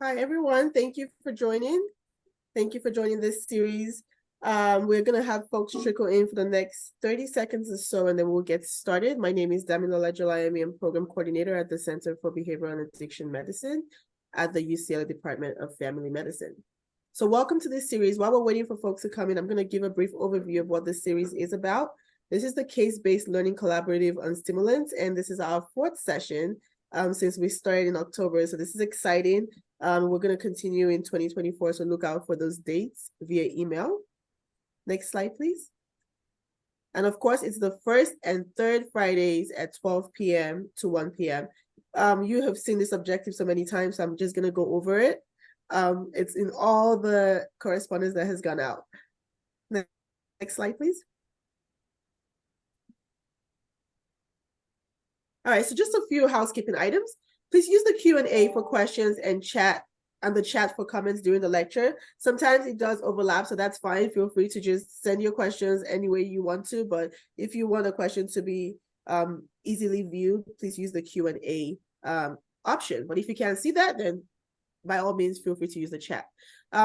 Hi, everyone. Thank you for joining. Thank you for joining this series. We're going to have folks trickle in for the next 30 seconds or so, and then we'll get started. My name is Dominick DePhilippis. I'm Program Coordinator at the Center for Behavioral and Addiction Medicine at the UCLA Department of Family Medicine. So welcome to this series. While we're waiting for folks to come in, I'm going to give a brief overview of what this series is about. This is the case-based learning collaborative on stimulants, and this is our fourth session since we started in October. So this is exciting. We're going to continue in 2024, so look out for those dates via email. Next slide, please. And of course, it's the first and third Fridays at 12 p.m. to 1 p.m. You have seen this objective so many times, so I'm just going to go over it. It's in all the correspondence that has gone out. Next slide, please. All right, so just a few housekeeping items. Please use the Q&A for questions and the chat for comments during the lecture. Sometimes it does overlap, so that's fine. Feel free to just send your questions any way you want to, but if you want a question to be easily viewed, please use the Q&A option. But if you can't see that, then by all means, feel free to use the chat.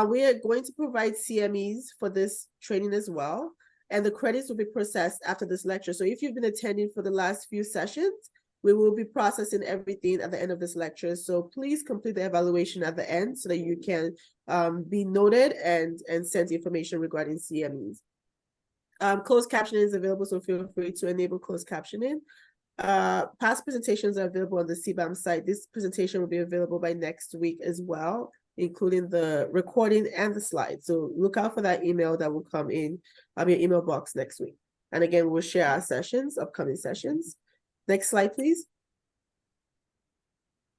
We are going to provide CMEs for this training as well, and the credits will be processed after this lecture. So if you've been attending for the last few sessions, we will be processing everything at the end of this lecture. So please complete the evaluation at the end so that you can be noted and send information regarding CMEs. Closed captioning is available, so feel free to enable closed captioning. Past presentations are available on the CBAM site. This presentation will be available by next week as well, including the recording and the slides. So look out for that email that will come in your email box next week. And again, we'll share our sessions, upcoming sessions. Next slide, please.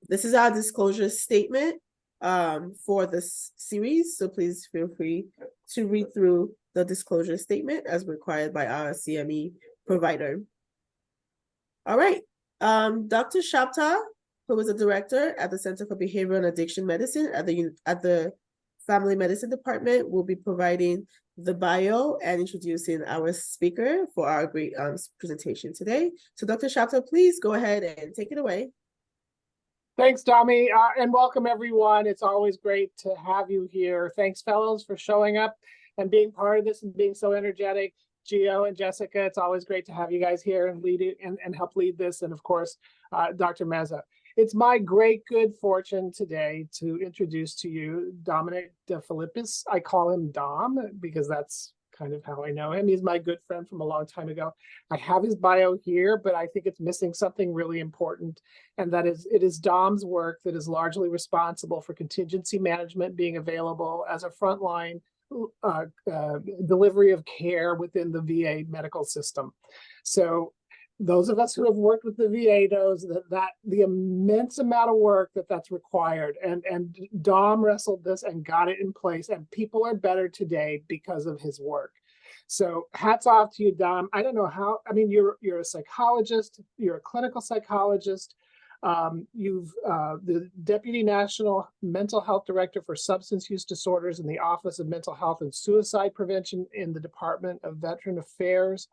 This is our disclosure statement for this series. So please feel free to read through the disclosure statement as required by our CME provider. All right. Dr. Shapta, who is a director at the Center for Behavioral and Addiction Medicine at the Family Medicine Department, will be providing the bio and introducing our speaker for our great presentation today. So Dr. Shapta, please go ahead and take it away. Thanks, Tommy, and welcome everyone. It's always great to have you here. Thanks, fellows, for showing up and being part of this and being so energetic. Gio and Jessica, it's always great to have you guys here and lead it and help lead this. And of course, Dr. Meza. It's my great good fortune today to introduce to you Dominick DePhilippis. I call him Dom because that's kind of how I know him. He's my good friend from a long time ago. I have his bio here, but I think it's missing something really important. And that is, it is Dom's work that is largely responsible for contingency management being available as a frontline delivery of care within the VA medical system. So those of us who have worked with the VA knows that the immense amount of work that's required, and Dom wrestled this and got it in place, and people are better today because of his work. So hats off to you, Dom. I don't know how, I mean, you're a psychologist, you're a clinical psychologist. You've the Deputy National Mental Health Director for Substance Use Disorders in the Office of Mental Health and Suicide Prevention in the Department of Veteran Affairs.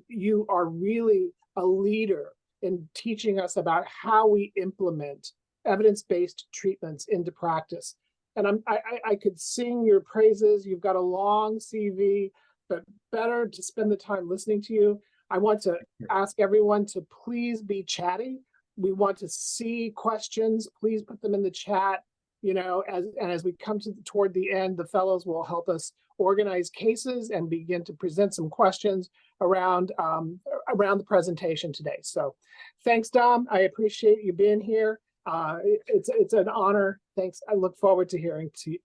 You are really a leader in teaching us about how we implement evidence-based treatments into practice. And I could sing your praises. You've got a long CV, but better to spend the time listening to you. I want to ask everyone to please be chatty. We want to see questions. Please put them in the chat. You know, as we come toward the end, the fellows will help us organize cases and begin to present some questions around the presentation today. So thanks, Dom. I appreciate you being here. It's an honor. Thanks. I look forward to hearing to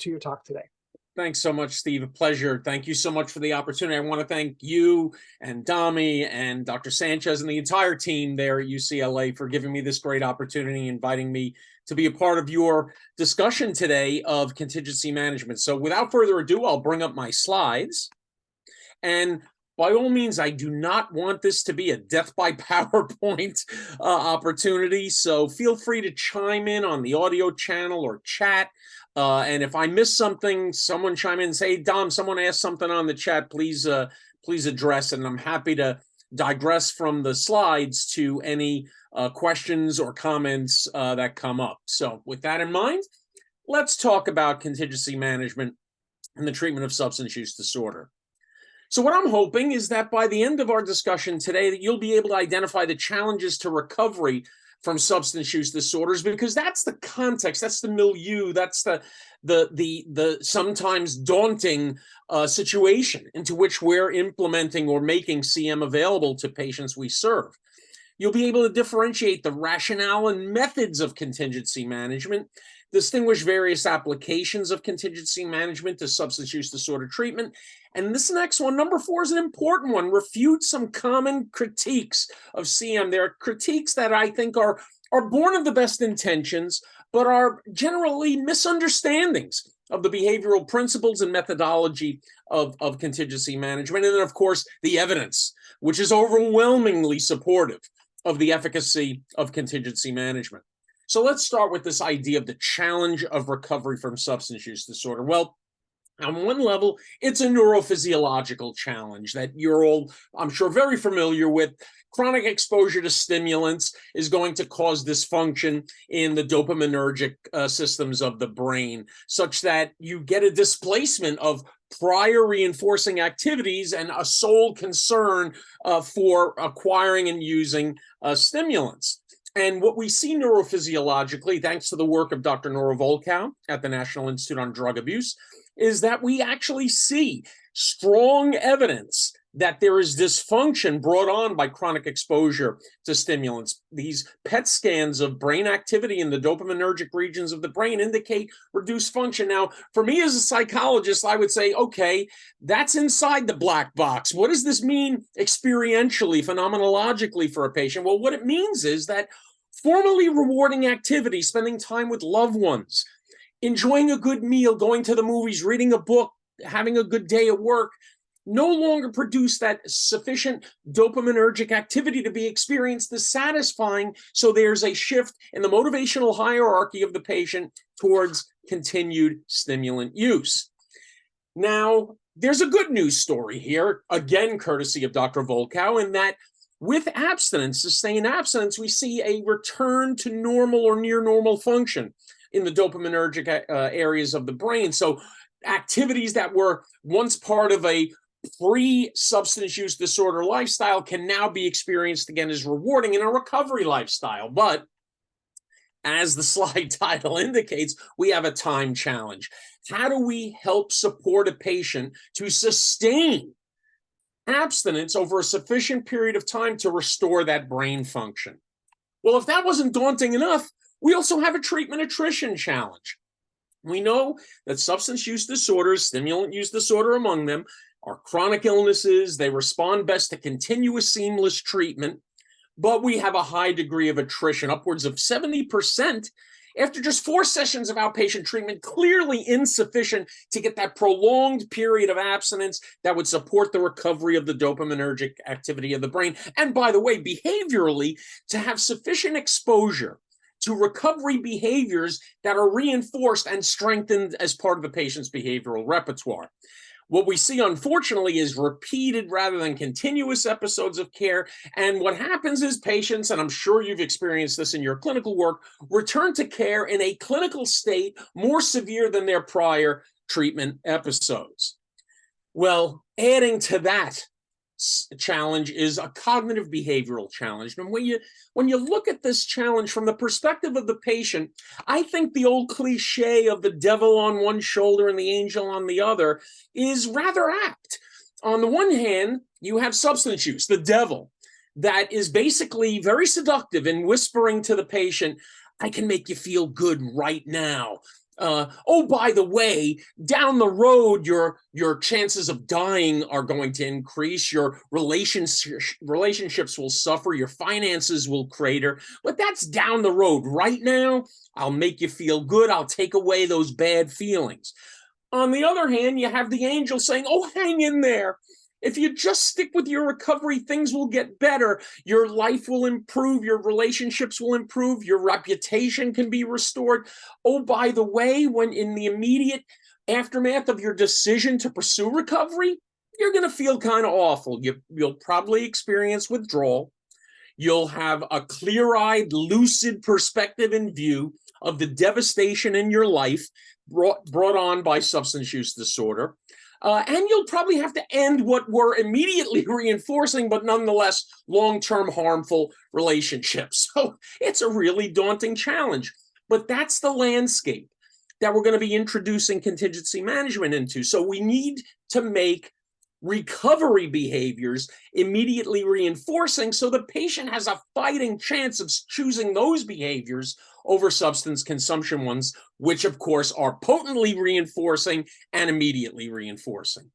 your talk today. Thanks so much, Steve. A pleasure. Thank you so much for the opportunity. I want to thank you and Dami and Dr. Sanchez and the entire team there at UCLA for giving me this great opportunity, inviting me to be a part of your discussion today of contingency management. So without further ado, I'll bring up my slides. And by all means, I do not want this to be a death by PowerPoint opportunity. So feel free to chime in on the audio channel or chat. And if I miss something, someone chime in and say, hey, Dom, someone asked something on the chat, please address it. And I'm happy to digress from the slides to any questions or comments that come up. So with that in mind, let's talk about contingency management and the treatment of substance use disorder. So what I'm hoping is that by the end of our discussion today, that you'll be able to identify the challenges to recovery from substance use disorders, because that's the context, that's the milieu, that's the sometimes daunting situation into which we're implementing or making CM available to patients we serve. You'll be able to differentiate the rationale and methods of contingency management, distinguish various applications of contingency management to substance use disorder treatment. And this next one, number 4, is an important one. Refute some common critiques of CM. There are critiques that I think are born of the best intentions, but are generally misunderstandings of the behavioral principles and methodology of contingency management. And then, of course, the evidence, which is overwhelmingly supportive of the efficacy of contingency management. So let's start with this idea of the challenge of recovery from substance use disorder. Well, on one level, it's a neurophysiological challenge that you're all, I'm sure, very familiar with. Chronic exposure to stimulants is going to cause dysfunction in the dopaminergic systems of the brain, such that you get a displacement of prior reinforcing activities and a sole concern for acquiring and using stimulants. And what we see neurophysiologically, thanks to the work of Dr. Nora Volkow at the National Institute on Drug Abuse, is that we actually see strong evidence that there is dysfunction brought on by chronic exposure to stimulants. These PET scans of brain activity in the dopaminergic regions of the brain indicate reduced function. Now, for me as a psychologist, I would say, okay, that's inside the black box. What does this mean experientially, phenomenologically for a patient? Well, what it means is that formally rewarding activity, spending time with loved ones, enjoying a good meal, going to the movies, reading a book, having a good day at work, no longer produce that sufficient dopaminergic activity to be experienced as satisfying. So there's a shift in the motivational hierarchy of the patient towards continued stimulant use. Now, there's a good news story here, again, courtesy of Dr. Volkow, in that with abstinence, sustained abstinence, we see a return to normal or near normal function in the dopaminergic areas of the brain. So activities that were once part of a pre-substance use disorder lifestyle can now be experienced again as rewarding in a recovery lifestyle. But as the slide title indicates, we have a time challenge. How do we help support a patient to sustain abstinence over a sufficient period of time to restore that brain function? Well, if that wasn't daunting enough, we also have a treatment attrition challenge. We know that substance use disorders, stimulant use disorder among them, are chronic illnesses. They respond best to continuous seamless treatment, but we have a high degree of attrition, upwards of 70% after just 4 sessions of outpatient treatment, clearly insufficient to get that prolonged period of abstinence that would support the recovery of the dopaminergic activity of the brain. And by the way, behaviorally, to have sufficient exposure to recovery behaviors that are reinforced and strengthened as part of the patient's behavioral repertoire. What we see, unfortunately, is repeated rather than continuous episodes of care. And what happens is patients, and I'm sure you've experienced this in your clinical work, return to care in a clinical state more severe than their prior treatment episodes. Well, adding to that challenge is a cognitive behavioral challenge. And when you look at this challenge from the perspective of the patient, I think the old cliche of the devil on one shoulder and the angel on the other is rather apt. On the one hand, you have substance use, the devil, that is basically very seductive in whispering to the patient, I can make you feel good right now. Oh, by the way, down the road, your chances of dying are going to increase. Your relationships will suffer. Your finances will crater. But that's down the road. Right now, I'll make you feel good. I'll take away those bad feelings. On the other hand, you have the angel saying, oh, hang in there. If you just stick with your recovery, things will get better. Your life will improve. Your relationships will improve. Your reputation can be restored. Oh, by the way, when in the immediate aftermath of your decision to pursue recovery, you're going to feel kind of awful. You'll probably experience withdrawal. You'll have a clear-eyed, lucid perspective in view of the devastation in your life brought on by substance use disorder. And you'll probably have to end what were immediately reinforcing, but nonetheless long-term harmful relationships. So it's a really daunting challenge. But that's the landscape that we're going to be introducing contingency management into. So we need to make recovery behaviors immediately reinforcing so the patient has a fighting chance of choosing those behaviors over substance consumption ones, which of course are potently reinforcing and immediately reinforcing.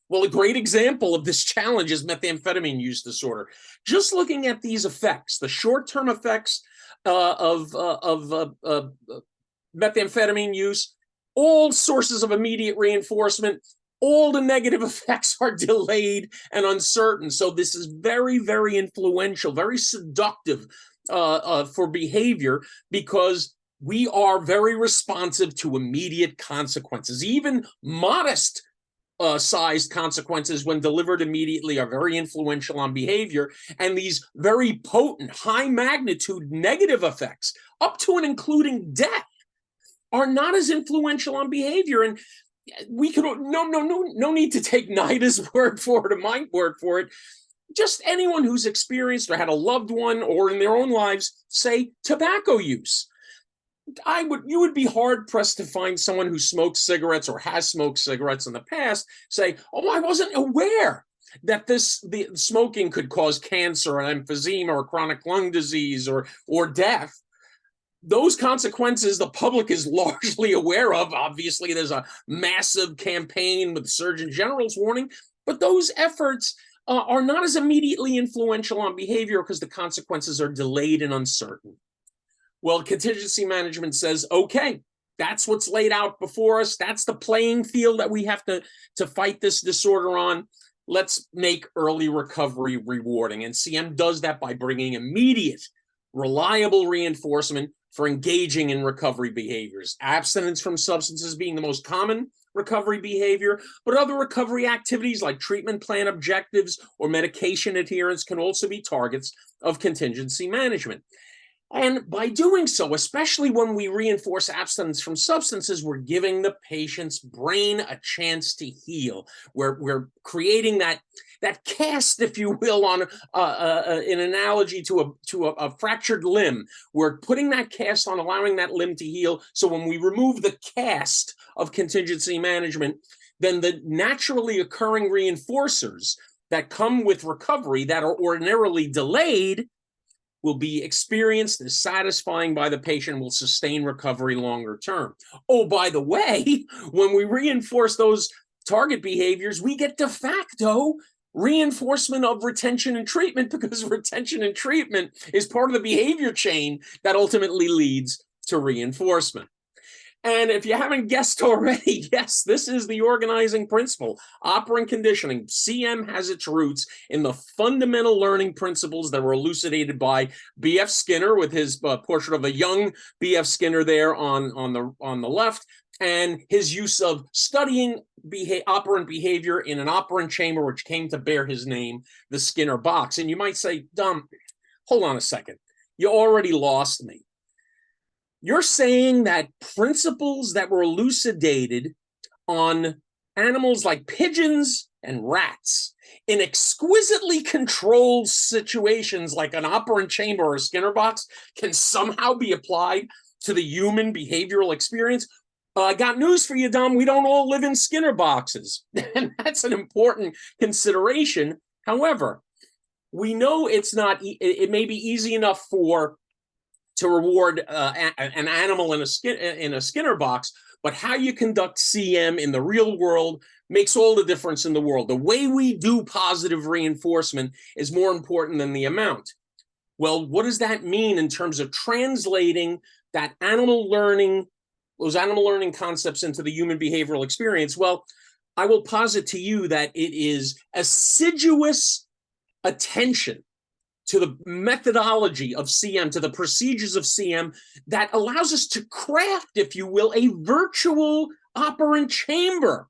Well, a great example of this challenge is methamphetamine use disorder. Just looking at these effects, the short-term effects of methamphetamine use, all sources of immediate reinforcement, all the negative effects are delayed and uncertain. So this is very, very influential, very seductive for behavior, because we are very responsive to immediate consequences. Even modest sized consequences, when delivered immediately, are very influential on behavior. And these very potent, high magnitude negative effects, up to and including death, are not as influential on behavior. And we could no need to take NIDA's word for it or my word for it. Just anyone who's experienced or had a loved one or in their own lives, say, tobacco use. You would be hard pressed to find someone who smokes cigarettes or has smoked cigarettes in the past say, "Oh, I wasn't aware that the smoking could cause cancer, an emphysema, or chronic lung disease, or death." Those consequences the public is largely aware of. Obviously, there's a massive campaign with the Surgeon General's warning, but those efforts are not as immediately influential on behavior because the consequences are delayed and uncertain. Well, contingency management says, okay, that's what's laid out before us. That's the playing field that we have to fight this disorder on. Let's make early recovery rewarding. And CM does that by bringing immediate, reliable reinforcement for engaging in recovery behaviors. Abstinence from substances being the most common recovery behavior, but other recovery activities like treatment plan objectives or medication adherence can also be targets of contingency management. And by doing so, especially when we reinforce abstinence from substances, we're giving the patient's brain a chance to heal. We're creating that cast, if you will, on an analogy to a fractured limb. We're putting that cast on, allowing that limb to heal. So when we remove the cast of contingency management, then the naturally occurring reinforcers that come with recovery that are ordinarily delayed will be experienced as satisfying by the patient, will sustain recovery longer term. Oh, by the way, when we reinforce those target behaviors, we get de facto reinforcement of retention and treatment, because retention and treatment is part of the behavior chain that ultimately leads to reinforcement. And if you haven't guessed already, yes, this is the organizing principle. Operant conditioning, CM, has its roots in the fundamental learning principles that were elucidated by B.F. Skinner, with his portrait of a young B.F. Skinner there on the left, and his use of studying operant behavior in an operant chamber, which came to bear his name, the Skinner box. And you might say, Dom, hold on a second. You already lost me. You're saying that principles that were elucidated on animals like pigeons and rats in exquisitely controlled situations like an operant chamber or a Skinner box can somehow be applied to the human behavioral experience? I got news for you, Dom. We don't all live in Skinner boxes. And that's an important consideration. However, we know it may be easy enough to reward an animal in a Skinner box, but how you conduct CM in the real world makes all the difference in the world. The way we do positive reinforcement is more important than the amount. Well, what does that mean in terms of translating those animal learning concepts into the human behavioral experience? Well, I will posit to you that it is assiduous attention to the methodology of CM, to the procedures of CM, that allows us to craft, if you will, a virtual operant chamber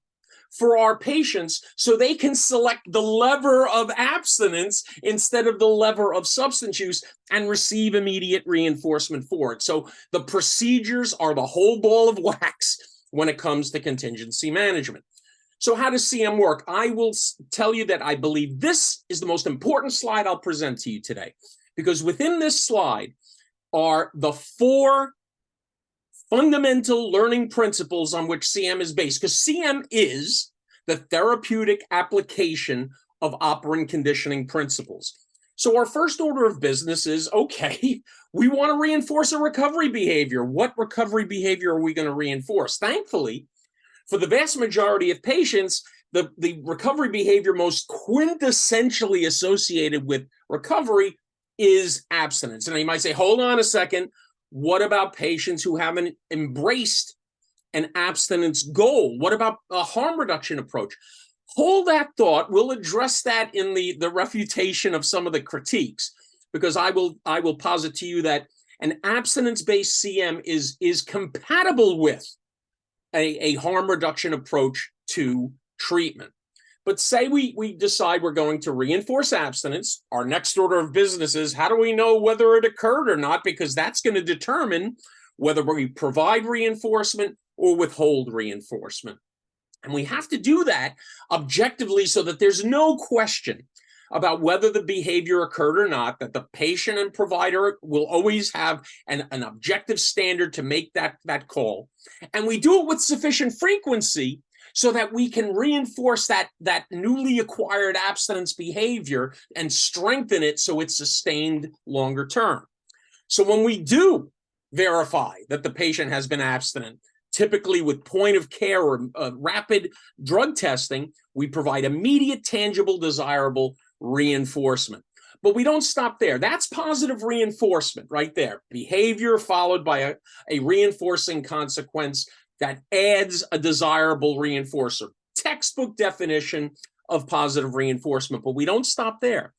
for our patients so they can select the lever of abstinence instead of the lever of substance use and receive immediate reinforcement for it. So the procedures are the whole ball of wax when it comes to contingency management. So how does CM work? I will tell you that I believe this is the most important slide I'll present to you today, because within this slide are the 4 fundamental learning principles on which CM is based, because CM is the therapeutic application of operant conditioning principles. So our first order of business is, okay, we want to reinforce a recovery behavior. What recovery behavior are we going to reinforce? Thankfully, for the vast majority of patients, the recovery behavior most quintessentially associated with recovery is abstinence. And you might say, hold on a second, what about patients who haven't embraced an abstinence goal? What about a harm reduction approach? Hold that thought. We'll address that in the refutation of some of the critiques, because I will posit to you that an abstinence-based CM is compatible with a harm reduction approach to treatment. But say we decide we're going to reinforce abstinence, our next order of business is, how do we know whether it occurred or not? Because that's going to determine whether we provide reinforcement or withhold reinforcement. And we have to do that objectively so that there's no question about whether the behavior occurred or not, that the patient and provider will always have an objective standard to make that call. And we do it with sufficient frequency so that we can reinforce that newly acquired abstinence behavior and strengthen it so it's sustained longer term. So when we do verify that the patient has been abstinent, typically with point of care or rapid drug testing, we provide immediate, tangible, desirable reinforcement. But we don't stop there. That's positive reinforcement right there. Behavior followed by a reinforcing consequence that adds a desirable reinforcer. Textbook definition of positive reinforcement. But we don't stop there,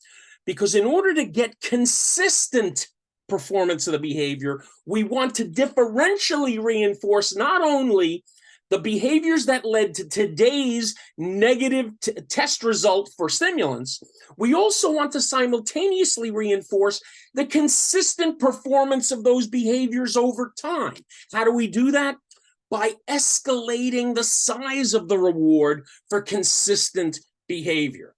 because in order to get consistent performance of the behavior, we want to differentially reinforce not only the behaviors that led to today's negative test result for stimulants, we also want to simultaneously reinforce the consistent performance of those behaviors over time. How do we do that? By escalating the size of the reward for consistent behavior.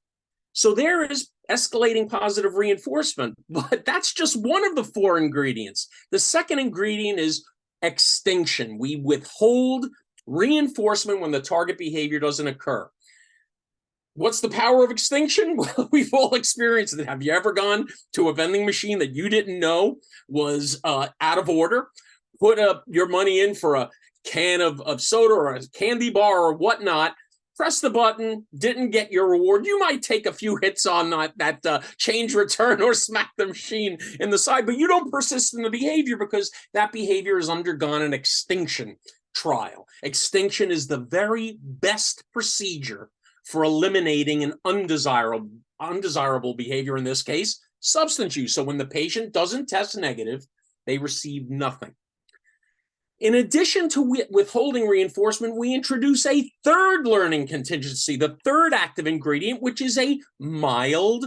So there is escalating positive reinforcement, but that's just one of the 4 ingredients. The second ingredient is extinction. We withhold reinforcement when the target behavior doesn't occur. What's the power of extinction? Well, we've all experienced it. Have you ever gone to a vending machine that you didn't know was out of order? Put your money in for a can of soda or a candy bar or whatnot, press the button, didn't get your reward. You might take a few hits on that change return or smack the machine in the side, but you don't persist in the behavior because that behavior has undergone an extinction trial. Extinction is the very best procedure for eliminating an undesirable behavior, in this case, substance use. So when the patient doesn't test negative, they receive nothing. In addition to withholding reinforcement, we introduce a third learning contingency, the third active ingredient, which is a mild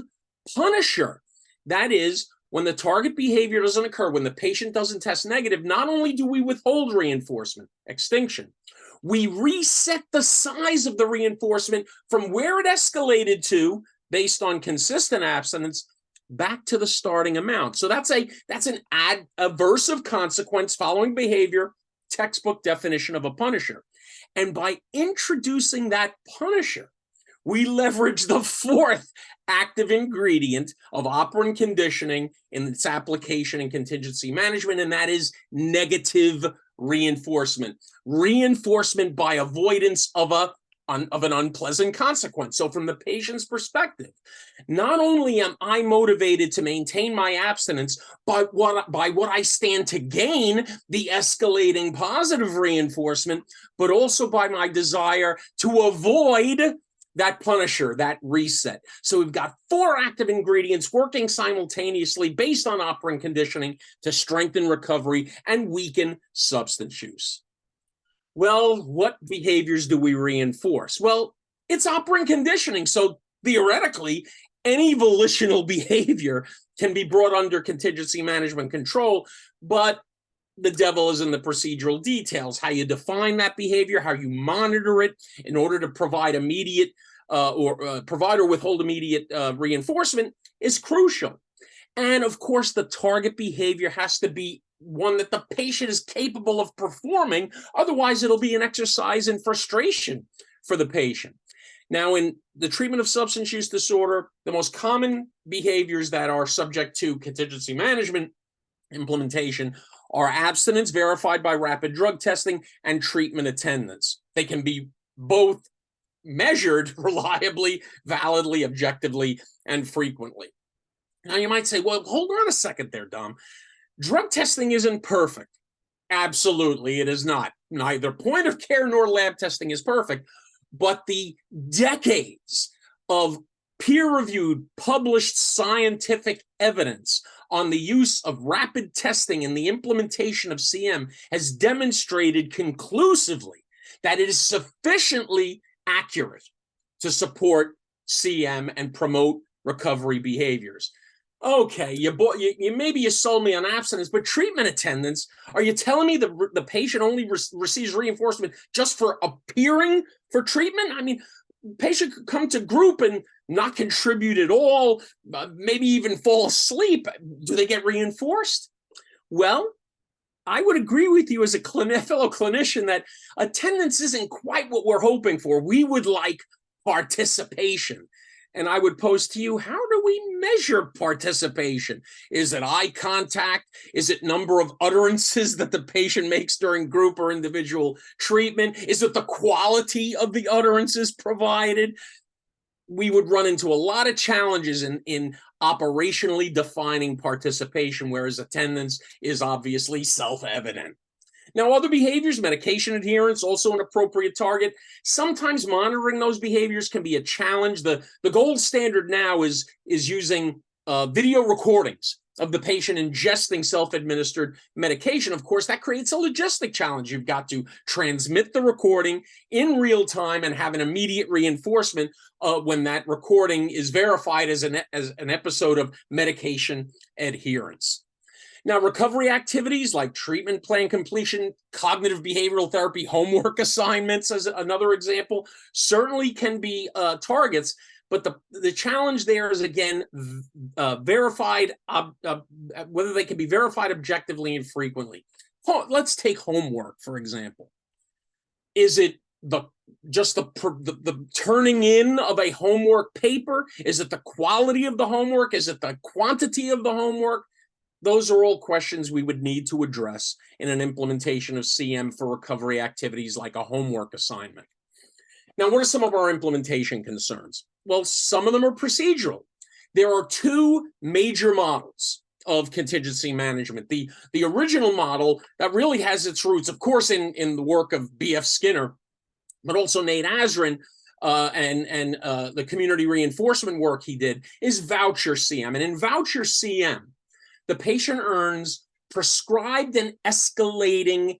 punisher. That is, when the target behavior doesn't occur, when the patient doesn't test negative, not only do we withhold reinforcement, extinction, we reset the size of the reinforcement from where it escalated to, based on consistent abstinence, back to the starting amount. So that's an aversive consequence following behavior, textbook definition of a punisher. And by introducing that punisher, we leverage the 4th active ingredient of operant conditioning in its application in contingency management, and that is negative reinforcement. Reinforcement by avoidance of an unpleasant consequence. So from the patient's perspective, not only am I motivated to maintain my abstinence, but by what I stand to gain, the escalating positive reinforcement, but also by my desire to avoid that punisher, that reset. So we've got 4 active ingredients working simultaneously based on operant conditioning to strengthen recovery and weaken substance use. Well, what behaviors do we reinforce? Well, it's operant conditioning. So theoretically, any volitional behavior can be brought under contingency management control, but the devil is in the procedural details, how you define that behavior, how you monitor it in order to provide immediate provide or withhold immediate reinforcement is crucial. And of course, the target behavior has to be one that the patient is capable of performing. Otherwise, it'll be an exercise in frustration for the patient. Now, in the treatment of substance use disorder, the most common behaviors that are subject to contingency management implementation are abstinence verified by rapid drug testing and treatment attendance. They can be both measured reliably, validly, objectively, and frequently. Now, you might say, well, hold on a second there, Dom. Drug testing isn't perfect. Absolutely, it is not. Neither point of care nor lab testing is perfect, but the decades of peer-reviewed, published scientific evidence on the use of rapid testing and the implementation of CM has demonstrated conclusively that it is sufficiently accurate to support CM and promote recovery behaviors. Okay, maybe you sold me on abstinence, but treatment attendance, are you telling me the patient only receives reinforcement just for appearing for treatment? I mean, patient could come to group and not contribute at all, maybe even fall asleep. Do they get reinforced? Well, I would agree with you as a fellow clinician that attendance isn't quite what we're hoping for. We would like participation. And I would pose to you, how do we measure participation? Is it eye contact? Is it number of utterances that the patient makes during group or individual treatment? Is it the quality of the utterances provided? We would run into a lot of challenges in operationally defining participation, whereas attendance is obviously self-evident. Now, other behaviors, medication adherence, also an appropriate target. Sometimes monitoring those behaviors can be a challenge. The gold standard now is using video recordings of the patient ingesting self-administered medication. Of course, that creates a logistic challenge. You've got to transmit the recording in real time and have an immediate reinforcement when that recording is verified as an episode of medication adherence. Now, recovery activities like treatment plan completion, cognitive behavioral therapy, homework assignments as another example, certainly can be targets, but the challenge there is, again, verified, whether they can be verified objectively and frequently. Let's take homework, for example. Is it just the turning in of a homework paper? Is it the quality of the homework? Is it the quantity of the homework? Those are all questions we would need to address in an implementation of CM for recovery activities like a homework assignment. Now, what are some of our implementation concerns? Well, some of them are procedural. There are two major models of contingency management. The original model that really has its roots, of course, in the work of B.F. Skinner, but also Nate Azrin, and the community reinforcement work he did, is voucher CM. And in voucher CM, the patient earns prescribed and escalating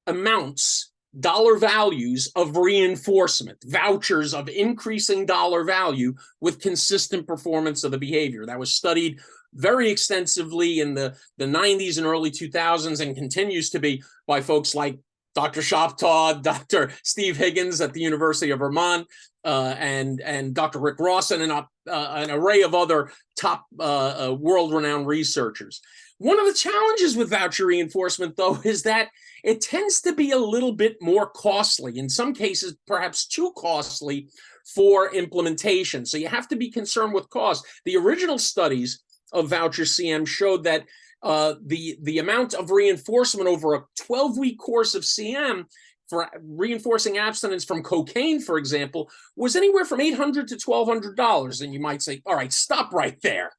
amounts, dollar values of reinforcement, vouchers of increasing dollar value with consistent performance of the behavior. That was studied very extensively in the 90s and early 2000s and continues to be by folks like Dr. Shoptaw, Dr. Steve Higgins at the University of Vermont, and Dr. Rick Rawson, and an array of other top world-renowned researchers. One of the challenges with voucher reinforcement, though, is that it tends to be a little bit more costly, in some cases perhaps too costly for implementation. So you have to be concerned with cost. The original studies of voucher CM showed that the amount of reinforcement over a 12-week course of CM for reinforcing abstinence from cocaine, for example, was anywhere from $800 to $1,200. And you might say, all right, stop right there.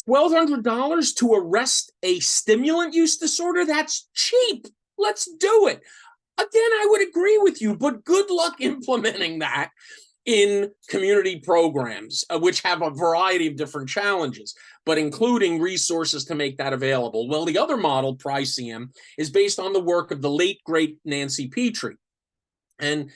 $1,200 to arrest a stimulant use disorder? That's cheap. Let's do it. Again, I would agree with you, but good luck implementing that in community programs, which have a variety of different challenges, but including resources to make that available. Well, the other model, PRI-CM, is based on the work of the late, great Nancy Petrie. And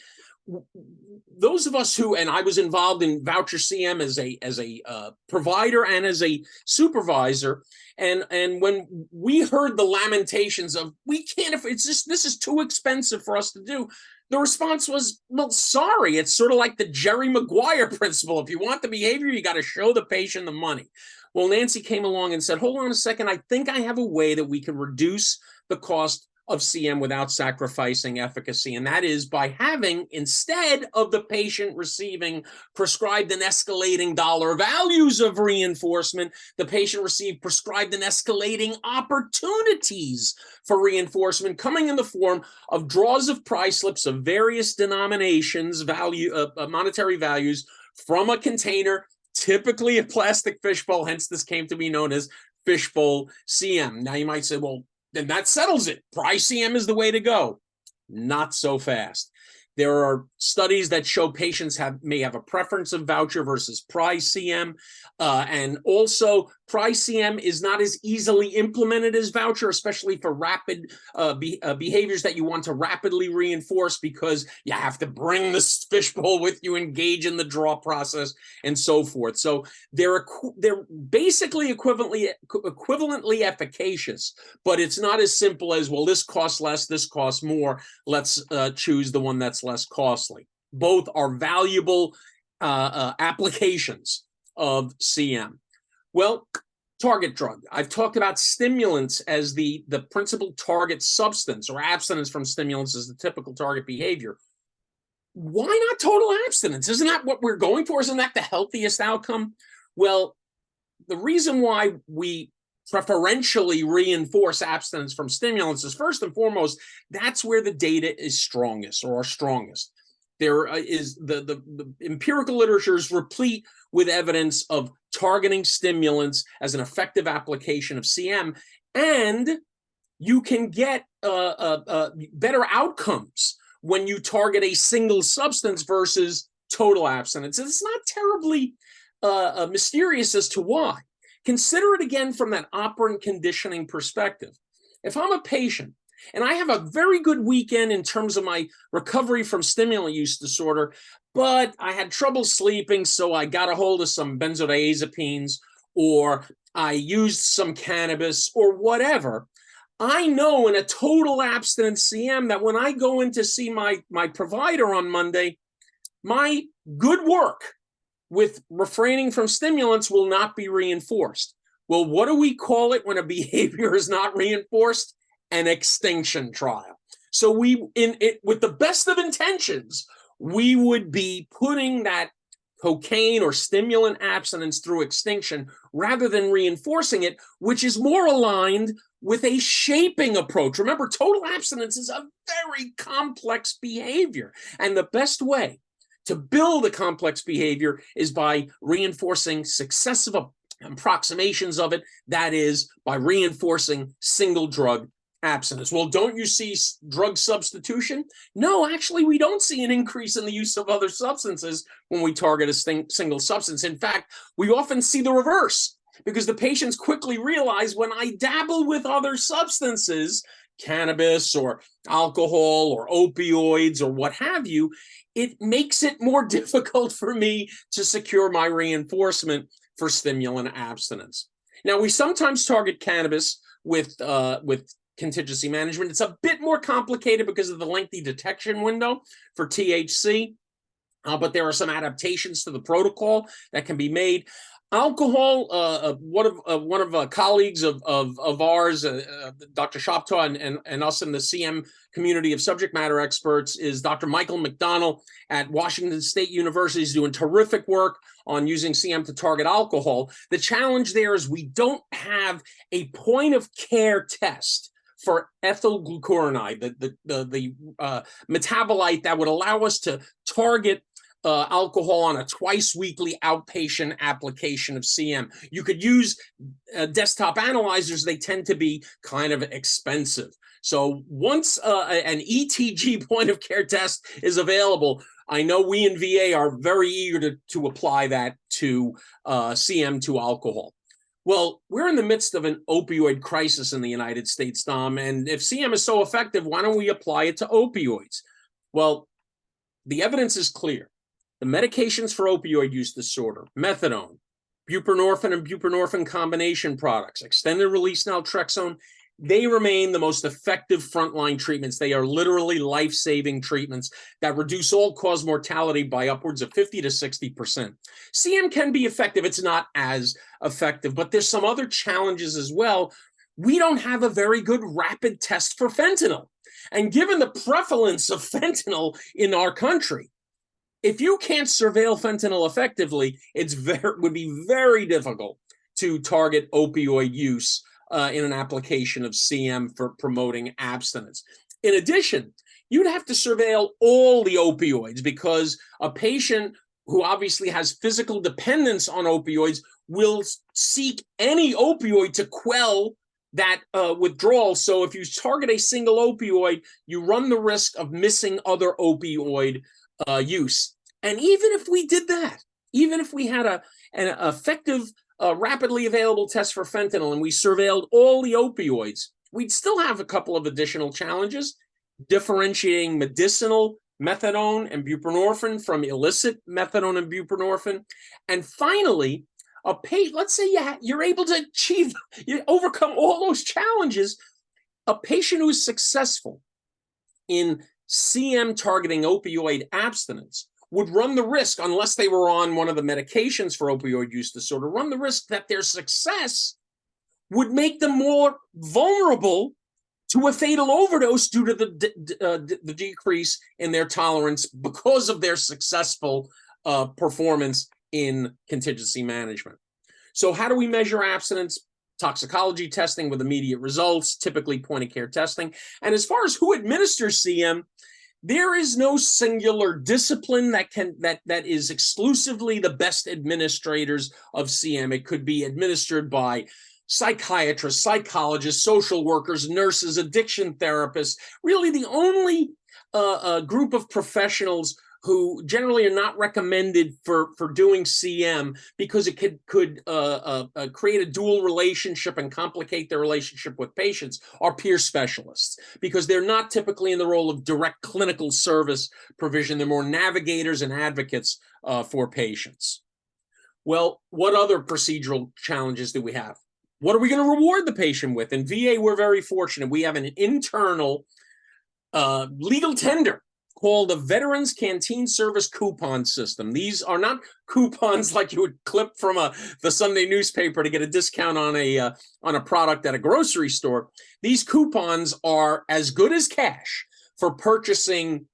those of us who, and I was involved in voucher CM as a provider and as a supervisor, and when we heard the lamentations of, we can't, if it's just, this is too expensive for us to do, the response was, well, sorry, it's sort of like the Jerry Maguire principle. If you want the behavior, you got to show the patient the money. Well, Nancy came along and said, hold on a second, I think I have a way that we can reduce the cost of CM without sacrificing efficacy. And that is by having, instead of the patient receiving prescribed and escalating dollar values of reinforcement, the patient received prescribed and escalating opportunities for reinforcement, coming in the form of draws of price slips of various denominations, monetary values, from a container, typically a plastic fishbowl, hence this came to be known as fishbowl CM. Now you might say, well, then that settles it. PRI-CM is the way to go. Not so fast. There are studies that show patients may have a preference of voucher versus PRI-CM. And also, PRI-CM is not as easily implemented as voucher, especially for rapid behaviors that you want to rapidly reinforce, because you have to bring this fishbowl with you, engage in the draw process, and so forth. So they're basically equivalently efficacious, but it's not as simple as, well, this costs less, this costs more. Let's choose the one that's less costly. Both are valuable applications of CM. Well, target drug. I've talked about stimulants as the principal target substance, or abstinence from stimulants as the typical target behavior. Why not total abstinence? Isn't that what we're going for? Isn't that the healthiest outcome? Well, the reason why we preferentially reinforce abstinence from stimulants is, first and foremost, that's where the data is strongest, or are strongest. There is the empirical literature is replete with evidence of targeting stimulants as an effective application of CM, and you can get better outcomes when you target a single substance versus total abstinence. And it's not terribly mysterious as to why. Consider it again from that operant conditioning perspective. If I'm a patient and I have a very good weekend in terms of my recovery from stimulant use disorder, but I had trouble sleeping, so I got a hold of some benzodiazepines, or I used some cannabis, or whatever, I know in a total abstinence CM that when I go in to see my provider on Monday, my good work with refraining from stimulants will not be reinforced. Well, what do we call it when a behavior is not reinforced? An extinction trial. So with the best of intentions, we would be putting that cocaine or stimulant abstinence through extinction rather than reinforcing it, which is more aligned with a shaping approach. Remember, total abstinence is a very complex behavior, and the best way to build a complex behavior is by reinforcing successive approximations of it, that is, by reinforcing single drug abstinence. Well, don't you see drug substitution? No, actually, we don't see an increase in the use of other substances when we target a single substance. In fact, we often see the reverse, because the patients quickly realize, when I dabble with other substances, cannabis or alcohol or opioids or what have you, it makes it more difficult for me to secure my reinforcement for stimulant abstinence. Now, we sometimes target cannabis with contingency management. It's a bit more complicated because of the lengthy detection window for THC, but there are some adaptations to the protocol that can be made. Alcohol, one of colleagues of ours, Dr. Shoptaw, and us in the CM community of subject matter experts, is Dr. Michael McDonnell at Washington State University. Is doing terrific work on using CM to target alcohol. The challenge there is we don't have a point of care test for ethyl glucuronide, the metabolite that would allow us to target alcohol on a twice weekly outpatient application of CM. You could use desktop analyzers. They tend to be kind of expensive. So once an ETG point of care test is available, I know we in VA are very eager to apply that to CM to alcohol. Well, we're in the midst of an opioid crisis in the United States, Dom, and if CM is so effective, why don't we apply it to opioids? Well, the evidence is clear. The medications for opioid use disorder, methadone, buprenorphine and buprenorphine combination products, extended release naltrexone, they remain the most effective frontline treatments. They are literally life-saving treatments that reduce all-cause mortality by upwards of 50 to 60%. CM can be effective. It's not as effective, but there's some other challenges as well. We don't have a very good rapid test for fentanyl. And given the prevalence of fentanyl in our country, if you can't surveil fentanyl effectively, would be very difficult to target opioid use in an application of CM for promoting abstinence. In addition, you'd have to surveil all the opioids because a patient who obviously has physical dependence on opioids will seek any opioid to quell that withdrawal. So if you target a single opioid, you run the risk of missing other opioid use. And even if we did that, even if we had an effective, rapidly available test for fentanyl and we surveilled all the opioids, we'd still have a couple of additional challenges: differentiating medicinal methadone and buprenorphine from illicit methadone and buprenorphine. And finally, let's say you're able to overcome all those challenges. A patient who's successful in CM targeting opioid abstinence would run the risk, unless they were on one of the medications for opioid use disorder, run the risk that their success would make them more vulnerable to a fatal overdose due to the decrease in their tolerance because of their successful performance in contingency management. So how do we measure abstinence? Toxicology testing with immediate results, typically point-of-care testing. And as far as who administers CM, there is no singular discipline that is exclusively the best administrators of CM. It could be administered by psychiatrists, psychologists, social workers, nurses, addiction therapists. Really, the only group of professionals who generally are not recommended for doing CM because it could create a dual relationship and complicate their relationship with patients are peer specialists, because they're not typically in the role of direct clinical service provision. They're more navigators and advocates for patients. Well, what other procedural challenges do we have? What are we going to reward the patient with? In VA, we're very fortunate. We have an internal legal tender called the Veterans Canteen Service Coupon System. These are not coupons like you would clip from the Sunday newspaper to get a discount on a product at a grocery store. These coupons are as good as cash for purchasing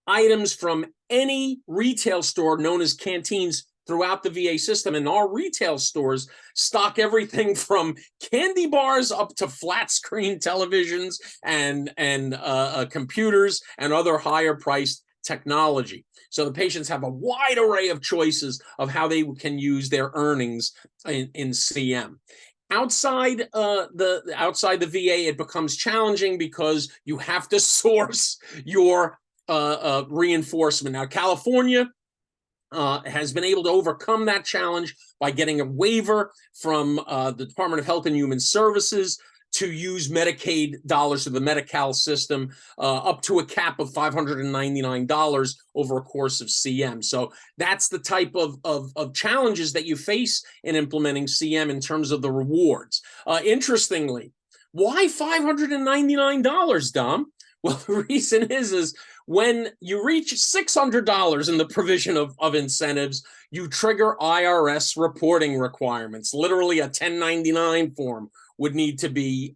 items from any retail store known as canteens throughout the VA system. And our retail stores stock everything from candy bars up to flat screen televisions and computers and other higher priced technology. So the patients have a wide array of choices of how they can use their earnings in CM. Outside the VA, it becomes challenging because you have to source your reinforcement. Now, California has been able to overcome that challenge by getting a waiver from the Department of Health and Human Services to use Medicaid dollars of the Medi-Cal system up to a cap of $599 over a course of CM. So that's the type of challenges that you face in implementing CM in terms of the rewards. Interestingly, why $599, Dom? Well, the reason is when you reach $600 in the provision of incentives, you trigger IRS reporting requirements. Literally a 1099 form would need to be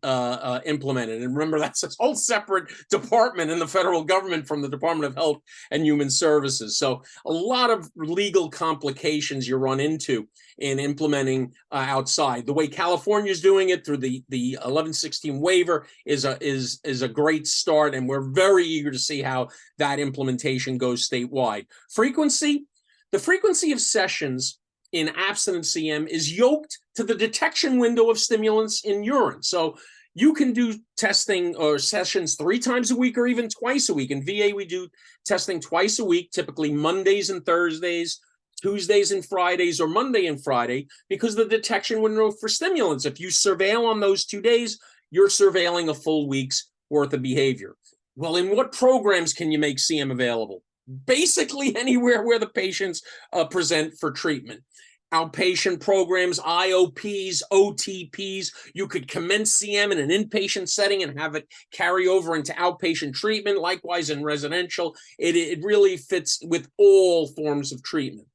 implemented. And remember, that's a whole separate department in the federal government from the Department of Health and Human Services. So a lot of legal complications you run into in implementing outside. The way California is doing it through the 1116 waiver is a great start, and we're very eager to see how that implementation goes statewide. Frequency, The frequency of sessions in abstinence CM is yoked to the detection window of stimulants in urine. So you can do testing or sessions 3 times a week or even twice a week. In VA, we do testing twice a week, typically Mondays and Thursdays, Tuesdays and Fridays, or Monday and Friday, because the detection window for stimulants, if you surveil on those 2 days, you're surveilling a full week's worth of behavior. Well, in what programs can you make CM available? Basically anywhere where the patients present for treatment. Outpatient programs, IOPs, OTPs. You could commence CM in an inpatient setting and have it carry over into outpatient treatment. Likewise, in residential, it really fits with all forms of treatment.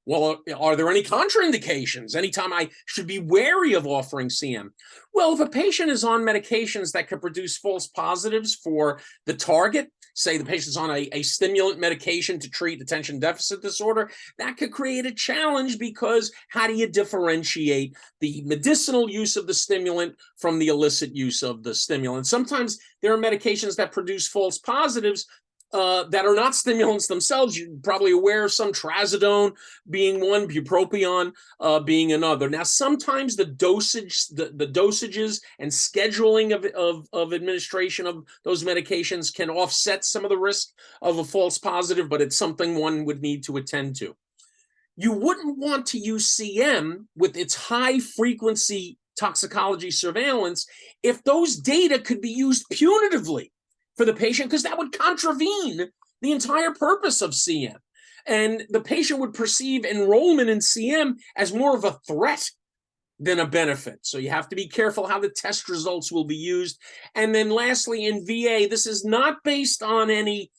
Well, are there any contraindications? Anytime I should be wary of offering CM? Well, if a patient is on medications that could produce false positives for the target, say the patient's on a stimulant medication to treat attention deficit disorder, that could create a challenge, because how do you differentiate the medicinal use of the stimulant from the illicit use of the stimulant? Sometimes there are medications that produce false positives that are not stimulants themselves. You're probably aware of some, trazodone being one, bupropion being another. Now, sometimes the dosages and scheduling of administration of those medications can offset some of the risk of a false positive, but it's something one would need to attend to. You wouldn't want to use CM with its high frequency toxicology surveillance if those data could be used punitively for the patient, because that would contravene the entire purpose of CM. And the patient would perceive enrollment in CM as more of a threat than a benefit. So you have to be careful how the test results will be used. And then lastly, in VA, this is not based on any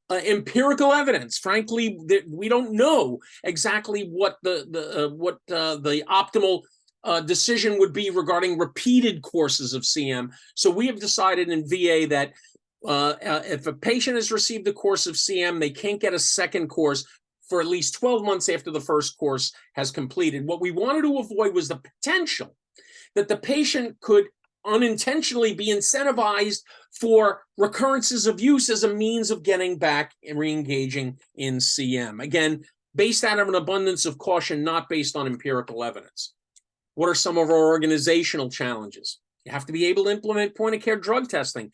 empirical evidence. Frankly, we don't know exactly what the optimal decision would be regarding repeated courses of CM. So we have decided in VA that if a patient has received a course of CM, they can't get a second course for at least 12 months after the first course has completed. What we wanted to avoid was the potential that the patient could unintentionally be incentivized for recurrences of use as a means of getting back and re-engaging in CM. Again, based out of an abundance of caution, not based on empirical evidence. What are some of our organizational challenges? You have to be able to implement point-of-care drug testing.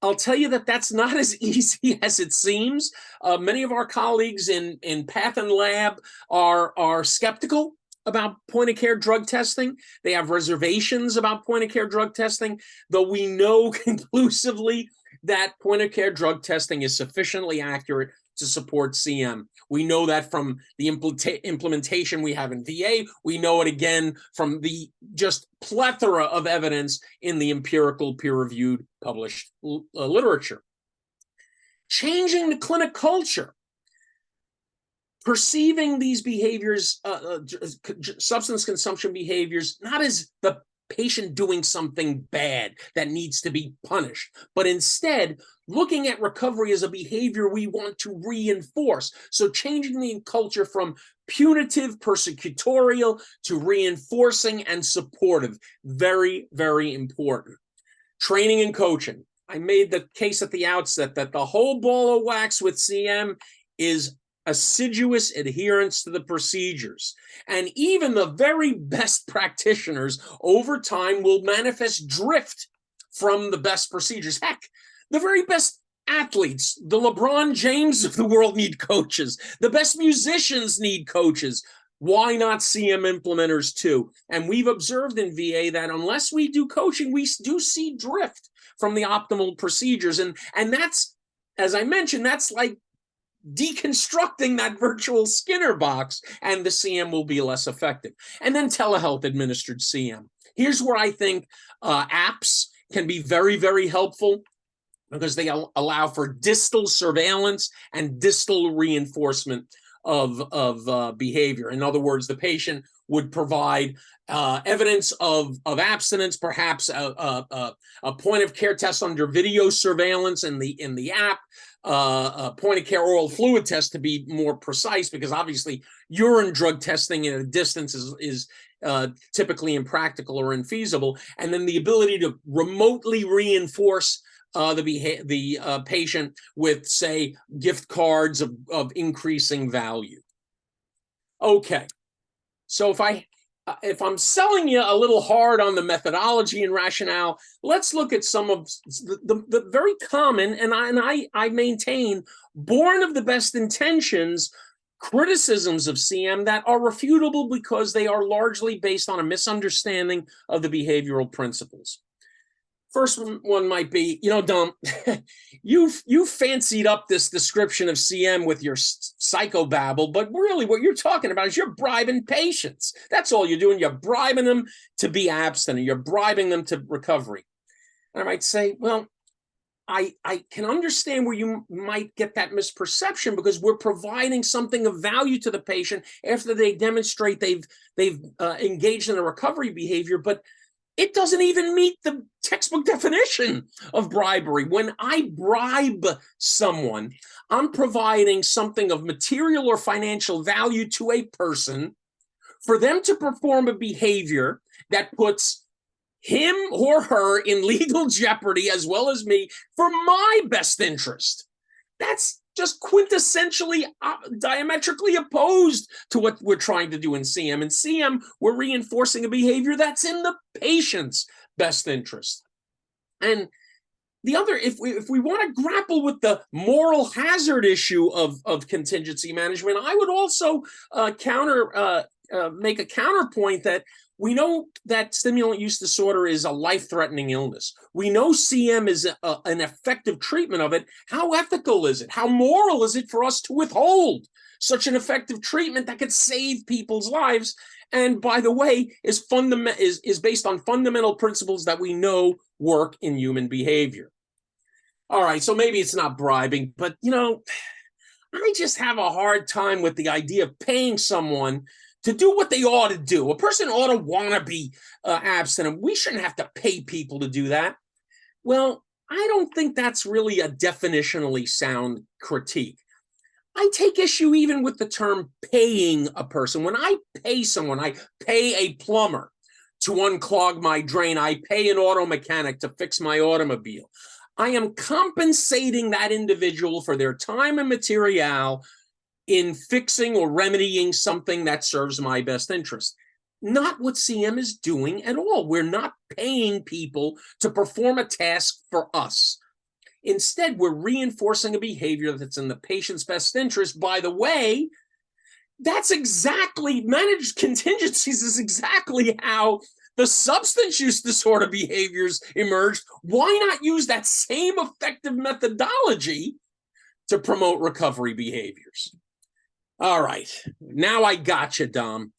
I'll tell you that that's not as easy as it seems. Many of our colleagues in Path and Lab are skeptical about point-of-care drug testing. They have reservations about point-of-care drug testing, though we know conclusively that point-of-care drug testing is sufficiently accurate to support CM. We know that from the implementation we have in VA. We know it again from the just plethora of evidence in the empirical peer-reviewed published literature. Changing the clinic culture. Perceiving these behaviors, substance consumption behaviors, not as the patient doing something bad that needs to be punished, but instead looking at recovery as a behavior we want to reinforce. So changing the culture from punitive, persecutorial to reinforcing and supportive. Very, very important. Training and coaching. I made the case at the outset that the whole ball of wax with CM is assiduous adherence to the procedures. And even the very best practitioners over time will manifest drift from the best procedures. Heck, the very best athletes, the LeBron James of the world, need coaches. The best musicians need coaches. Why not CM implementers too? And we've observed in VA that unless we do coaching, we do see drift from the optimal procedures. And that's, as I mentioned, that's like deconstructing that virtual Skinner box, and the CM will be less effective. And then telehealth administered CM. Here's where I think apps can be very, very helpful, because they allow for distal surveillance and distal reinforcement of behavior. In other words, the patient would provide evidence of abstinence, perhaps a point of care test under video surveillance in the app, a point of care oral fluid test to be more precise, because obviously urine drug testing at a distance is typically impractical or infeasible, and then the ability to remotely reinforce the patient with, say, gift cards of increasing value. Okay. So if I'm selling you a little hard on the methodology and rationale, let's look at some of the very common, and I maintain, born of the best intentions, criticisms of CM that are refutable because they are largely based on a misunderstanding of the behavioral principles. First one might be, Dom, you fancied up this description of CM with your psychobabble, but really what you're talking about is you're bribing patients. That's all you're doing. You're bribing them to be abstinent. You're bribing them to recovery. And I might say, well, I can understand where you might get that misperception, because we're providing something of value to the patient after they demonstrate they've engaged in a recovery behavior, but it doesn't even meet the textbook definition of bribery. When I bribe someone, I'm providing something of material or financial value to a person for them to perform a behavior that puts him or her in legal jeopardy, as well as me, for my best interest. That's just quintessentially diametrically opposed to what we're trying to do in CM. In CM, we're reinforcing a behavior that's in the patient's best interest. And the other, if we want to grapple with the moral hazard issue of contingency management, I would also make a counterpoint that we know that stimulant use disorder is a life-threatening illness. We know CM is an effective treatment of it. How ethical is it? How moral is it for us to withhold such an effective treatment that could save people's lives? And by the way, is based on fundamental principles that we know work in human behavior. All right, so maybe it's not bribing, but I just have a hard time with the idea of paying someone to do what they ought to do. A person ought to want to be abstinent. We shouldn't have to pay people to do that. Well, I don't think that's really a definitionally sound critique. I take issue even with the term paying a person. When I pay someone, I pay a plumber to unclog my drain. I pay an auto mechanic to fix my automobile. I am compensating that individual for their time and material in fixing or remedying something that serves my best interest. Not what CM is doing at all. We're not paying people to perform a task for us. Instead, we're reinforcing a behavior that's in the patient's best interest. By the way, that's exactly, managed contingencies is exactly how the substance use disorder behaviors emerged. Why not use that same effective methodology to promote recovery behaviors? All right, now I got you, Dom.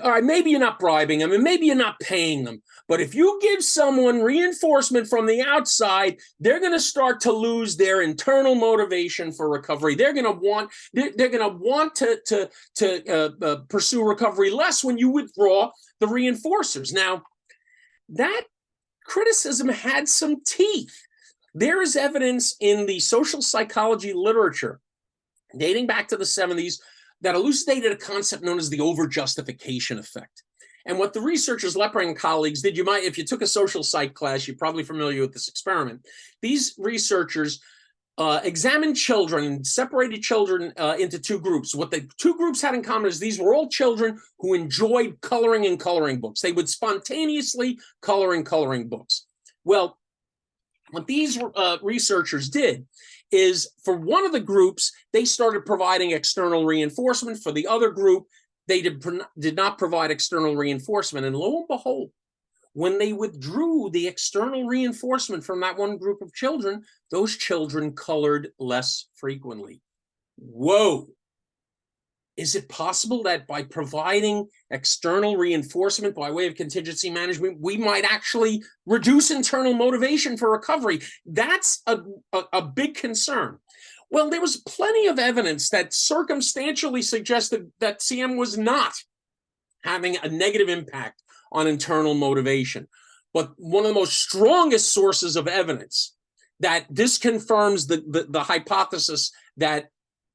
All right, maybe you're not bribing them, and maybe you're not paying them, but if you give someone reinforcement from the outside, they're going to start to lose their internal motivation for recovery. They're going to want to pursue recovery less when you withdraw the reinforcers. Now, that criticism had some teeth. There is evidence in the social psychology literature dating back to the 70s that elucidated a concept known as the over-justification effect. And what the researchers, Lepper and colleagues, did, if you took a social psych class, you're probably familiar with this experiment. These researchers examined children and separated children into two groups. What the two groups had in common is these were all children who enjoyed coloring in coloring books. They would spontaneously color in coloring books. Well, what these researchers did is, for one of the groups, they started providing external reinforcement. For the other group, they did not provide external reinforcement. And lo and behold, when they withdrew the external reinforcement from that one group of children, those children colored less frequently. Whoa. Is it possible that by providing external reinforcement by way of contingency management, we might actually reduce internal motivation for recovery? That's a big concern. Well, there was plenty of evidence that circumstantially suggested that CM was not having a negative impact on internal motivation. But one of the most strongest sources of evidence that disconfirms the hypothesis that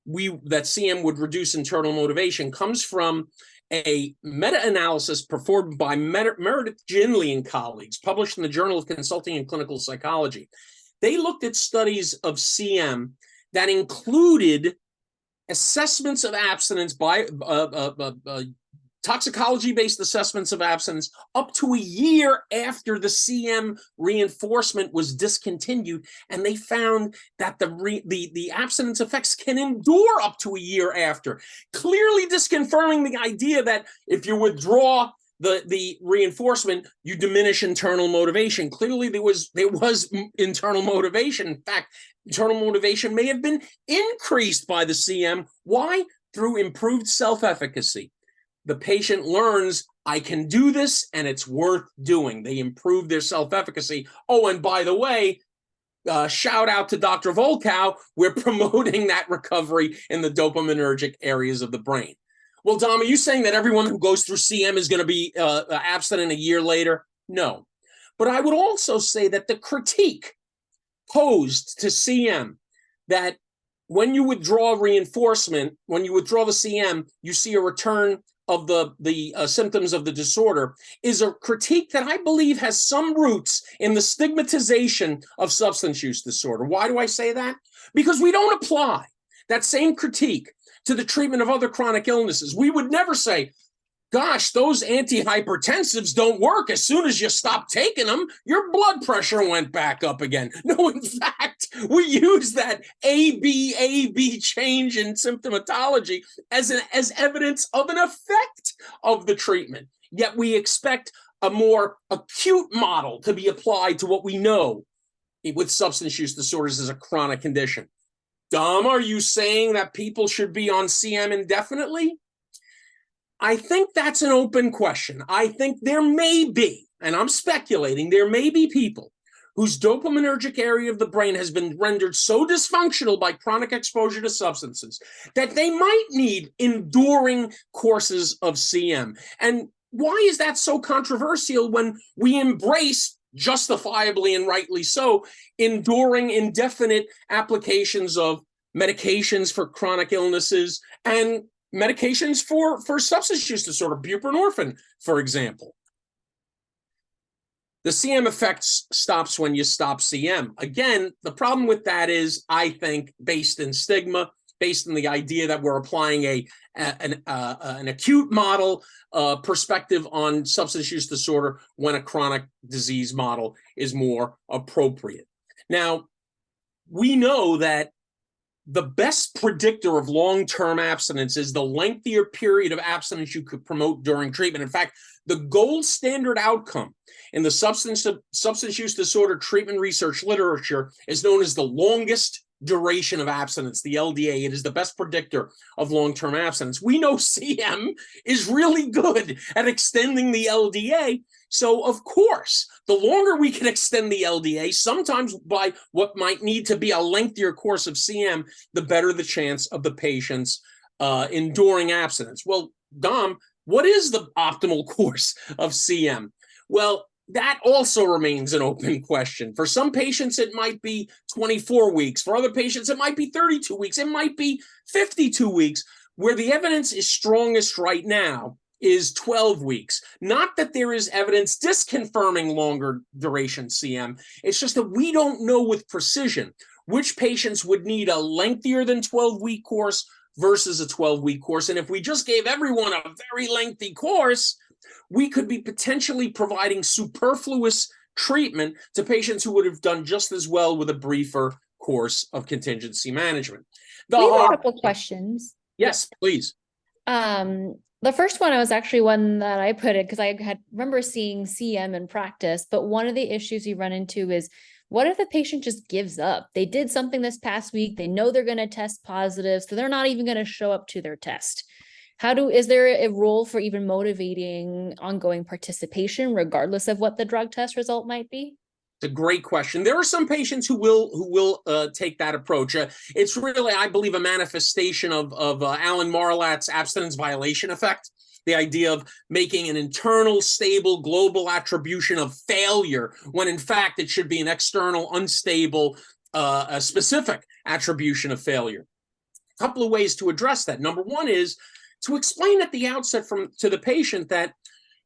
CM would reduce internal motivation comes from a meta-analysis performed by Meredith Ginley and colleagues, published in the Journal of Consulting and Clinical Psychology. They looked at studies of CM that included assessments of abstinence by toxicology-based assessments of abstinence up to a year after the CM reinforcement was discontinued, and they found that the abstinence effects can endure up to a year after, clearly disconfirming the idea that if you withdraw the reinforcement, you diminish internal motivation. Clearly, there was internal motivation. In fact, internal motivation may have been increased by the CM. Why? Through improved self-efficacy. The patient learns, I can do this, and it's worth doing. They improve their self-efficacy. Oh, and by the way, shout out to Dr. Volkow. We're promoting that recovery in the dopaminergic areas of the brain. Well, Dom, are you saying that everyone who goes through CM is going to be abstinent a year later? No. But I would also say that the critique posed to CM that when you withdraw reinforcement, when you withdraw the CM, you see a return of the symptoms of the disorder is a critique that I believe has some roots in the stigmatization of substance use disorder. Why do I say that? Because we don't apply that same critique to the treatment of other chronic illnesses. We would never say, gosh, those antihypertensives don't work. As soon as you stop taking them, your blood pressure went back up again. No, in fact, we use that AB change in symptomatology as evidence of an effect of the treatment. Yet we expect a more acute model to be applied to what we know with substance use disorders as a chronic condition. Dom, are you saying that people should be on CM indefinitely? I think that's an open question. I think there may be, and I'm speculating, there may be people whose dopaminergic area of the brain has been rendered so dysfunctional by chronic exposure to substances that they might need enduring courses of CM. And why is that so controversial when we embrace, justifiably and rightly so, enduring indefinite applications of medications for chronic illnesses and medications for substance use disorder, buprenorphine, for example? The CM effect stops when you stop CM. Again, the problem with that is, I think, based in stigma, based in the idea that we're applying an acute model perspective on substance use disorder when a chronic disease model is more appropriate. Now, we know that the best predictor of long-term abstinence is the lengthier period of abstinence you could promote during treatment. In fact, the gold standard outcome in the substance use disorder treatment research literature is known as the longest duration of abstinence, the LDA. It is the best predictor of long-term abstinence. We know CM is really good at extending the LDA. So, of course, the longer we can extend the LDA, sometimes by what might need to be a lengthier course of CM, the better the chance of the patient's enduring abstinence. Well, Dom, what is the optimal course of CM? Well, that also remains an open question. For some patients, it might be 24 weeks. For other patients, it might be 32 weeks. It might be 52 weeks. Where the evidence is strongest right now is 12 weeks. Not that there is evidence disconfirming longer duration CM. It's just that we don't know with precision which patients would need a lengthier than 12-week course versus a 12-week course. And if we just gave everyone a very lengthy course, we could be potentially providing superfluous treatment to patients who would have done just as well with a briefer course of contingency management. We have a couple questions. Yes, please. The first one was actually one that I put in because I remember seeing CM in practice, but one of the issues you run into is, what if the patient just gives up? They did something this past week. They know they're going to test positive, so they're not even going to show up to their test. Is there a role for even motivating ongoing participation, regardless of what the drug test result might be? It's a great question. There are some patients who will take that approach. It's really, I believe, a manifestation of Alan Marlat's abstinence violation effect. The idea of making an internal, stable, global attribution of failure, when in fact it should be an external, unstable, a specific attribution of failure. A couple of ways to address that. Number one is to explain at the outset to the patient that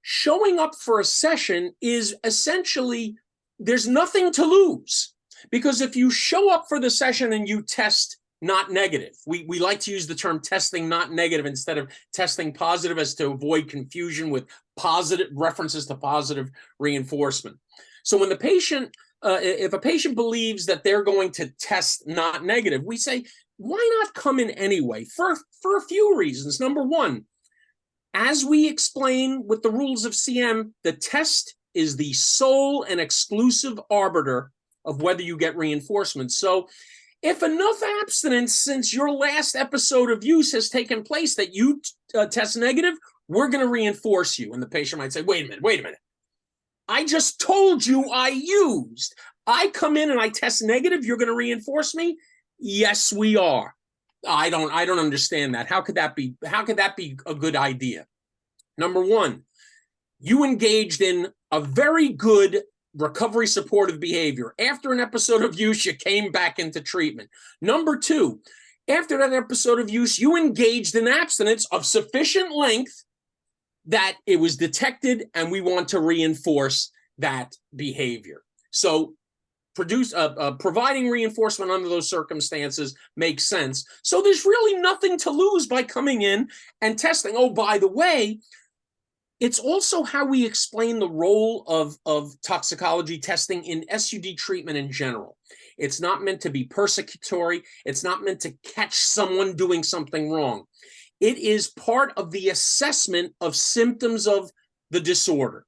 showing up for a session is essentially, there's nothing to lose. Because if you show up for the session and you test not negative. We like to use the term testing not negative instead of testing positive, as to avoid confusion with positive references to positive reinforcement. So when the patient, if a patient believes that they're going to test not negative, we say, why not come in anyway? For a few reasons. Number one, as we explain with the rules of CM, the test is the sole and exclusive arbiter of whether you get reinforcement. So if enough abstinence since your last episode of use has taken place that you test negative, we're going to reinforce you. And the patient might say, wait a minute. I just told you I used. I come in and I test negative, you're going to reinforce me? Yes, we are. I don't understand that. How could that be a good idea? Number one, you engaged in a very good recovery supportive behavior. After an episode of use, you came back into treatment. Number two, after that episode of use, you engaged in abstinence of sufficient length that it was detected, and we want to reinforce that behavior. So providing reinforcement under those circumstances makes sense. So there's really nothing to lose by coming in and testing. Oh, by the way, it's also how we explain the role of toxicology testing in SUD treatment in general. It's not meant to be persecutory. It's not meant to catch someone doing something wrong. It is part of the assessment of symptoms of the disorder.